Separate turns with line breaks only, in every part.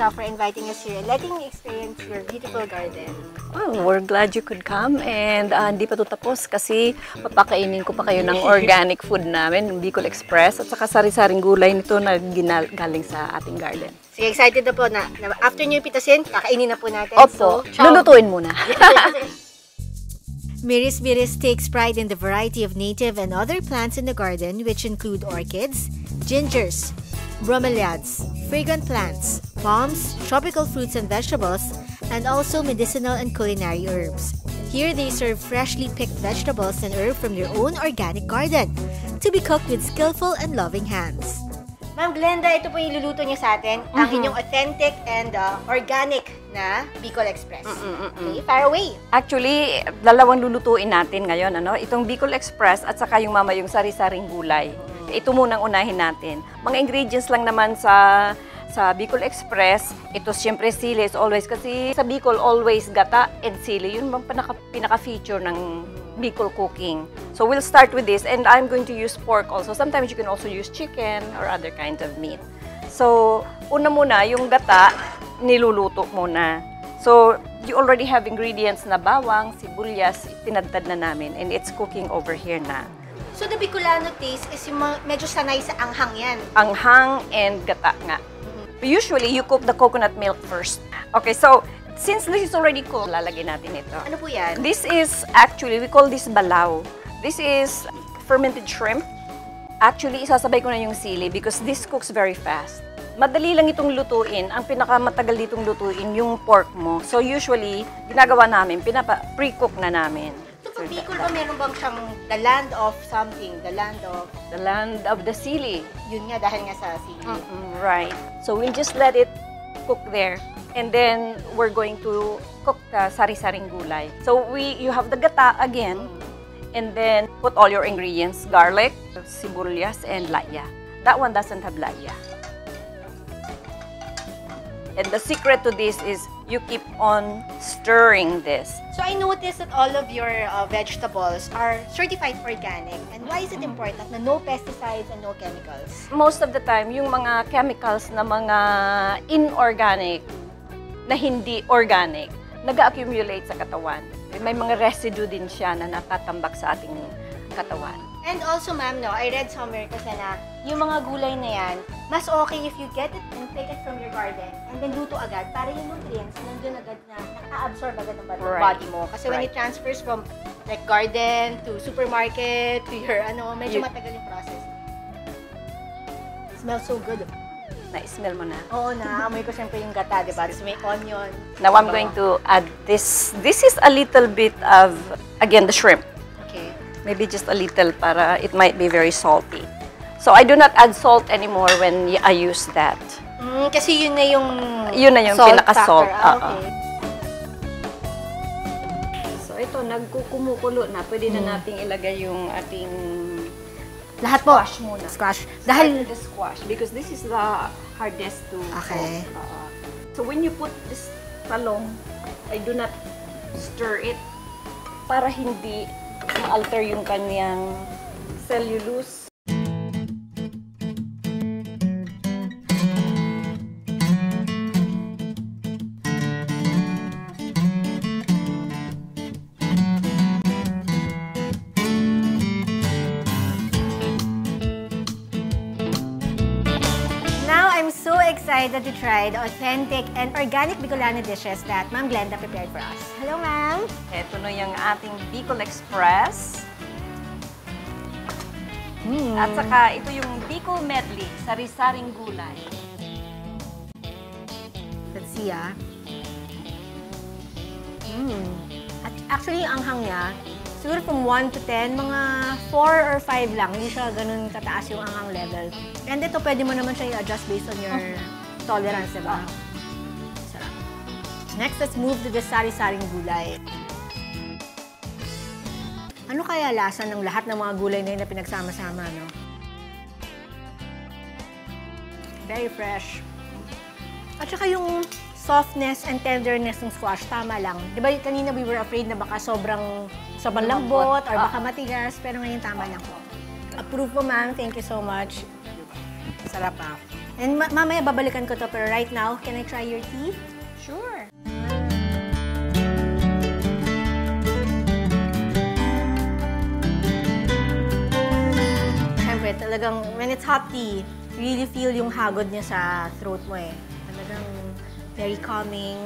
For inviting us here and letting me experience your beautiful garden.
Oh, we're glad you could come, and hindi pa ito tapos kasi papakainin ko pa kayo ng organic food namin, Bicol Express, at saka sari-saring gulay nito na galing sa ating garden.
Sige, excited na po na after nyo pitasin, kakainin na po natin.
Opo, so, lulutuin muna.
Mirisbiris takes pride in the variety of native and other plants in the garden, which include orchids, gingers, bromeliads, fragrant plants, palms, tropical fruits and vegetables, and also medicinal and culinary herbs. Here they serve freshly picked vegetables and herbs from their own organic garden to be cooked with skillful and loving hands. Ma'am Glenda, ito po yung iluluto niyo sa atin, ang inyong authentic and organic na Bicol Express. Okay, fire away!
Actually, dalawang lulutuin natin ngayon, itong Bicol Express at saka yung sari-saring gulay. Ito munang unahin natin. Mga ingredients lang naman sa Bicol Express, ito siyempre sili is always, kasi sa Bicol always gata and sili, yun bang pinaka-feature ng Bicol cooking. So we'll start with this, and I'm going to use pork also. Sometimes you can also use chicken or other kinds of meat. So una muna, yung gata, niluluto muna. So you already have ingredients na bawang, sibuyas, tinadtad na namin, and it's cooking over here na.
So the Bicolano taste is yung medyo sanay sa anghang yan.
Anghang and gata nga. Usually, you cook the coconut milk first. Okay, so since this is already cooked, lalagyan natin ito.
Ano po yan?
This is actually, we call this balaw. This is fermented shrimp. Actually, isasabay ko na yung sili because this cooks very fast. Madali lang itong lutuin. Ang pinakamatagal ditong lutuin, yung pork mo. So usually, ginagawa namin, pre-cook na namin.
Sa Bicol ba meron bang siyang the land of something, the land of
the sili?
Yun nga, dahil nga sa sili.
Right. So we'll just let it cook there, and then we're going to cook the sari-saring gulay. So you have the gata again, and then put all your ingredients: garlic, sibuyas, and laya. That one doesn't have laya. And the secret to this is you keep on stirring this.
So I noticed that all of your vegetables are certified organic. And why is it important na no pesticides and no chemicals?
Most of the time, yung mga chemicals na mga inorganic, na hindi organic, nag-accumulate sa katawan. May mga residue din siya na natatambak sa ating katawan.
And also, ma'am, I read somewhere kasi na yung mga gulay na yan, mas okay if you get it and take it from your garden and then luto agad para yung nutrients nandun agad na naka-absorb agad ng body mo. Kasi when it transfers from like garden to supermarket to your medyo matagal yung process. It smells so good.
Na-smell mo na?
Oo, naamoy ko siyempre yung gata, diba? Tapos may onion.
Now I'm going to add this. This is a little bit of, again, the shrimp.
Okay.
Maybe just a little para it might be very salty. So I do not add salt anymore when I use that.
Kasi yun na yung
pinaka-salt.
Okay.
So ito, nagkukumukulo na. Pwede na nating ilagay yung ating
lahat po.
Squash muna.
Squash. Dahil
the squash, because this is the hardest to
okay.
cook. So when you put this talong, I do not stir it para hindi ma-alter yung kanyang cellulose.
Excited to try the authentic and organic Bicolano dishes that Ma'am Glenda prepared for us. Hello, ma'am!
Ito na yung ating Bicol Express. At saka ito yung Bicol Medley, sari-saring gulay.
Let's see, At actually, ang anghang niya, siguro from 1 to 10, mga 4 or 5 lang. Hindi siya ganun kataas yung anghang level. And ito, pwede mo naman siya i-adjust based on your tolerance, diba? Sarap. Next, let's move to the sari-saring gulay. Ano kaya lasa ng lahat ng mga gulay na yun na pinagsama-sama, no? Very fresh. At saka yung softness and tenderness ng squash, tama lang. Di ba kanina we were afraid na baka sobrang lambot or baka matigas, pero ngayon tama lang po. Approve po, ma'am. Thank you so much. Sarap pa. And mamaya babalikan ko to, pero right now, can I try your tea?
Sure.
Siyempre, talagang, when it's hot tea, you really feel yung hagod niya sa throat mo eh. Talagang very calming.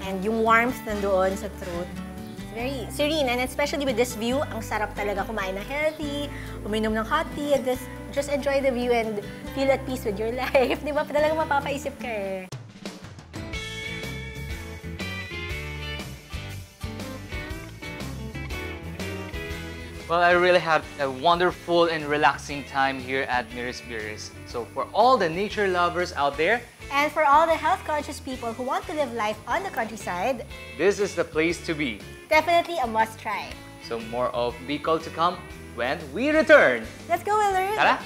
And yung warmth nandoon sa throat. It's very serene. And especially with this view, ang sarap talaga kumain na healthy, uminom ng hot tea, and just enjoy the view and feel at peace with your life. Di ba? Talagang mapapaisip ka eh.
Well, I really had a wonderful and relaxing time here at Mirisbiris. So for all the nature lovers out there,
and for all the health-conscious people who want to live life on the countryside,
this is the place to be.
Definitely a must-try.
So more of Bicol to come when we return.
Let's go, Willard!
Tara!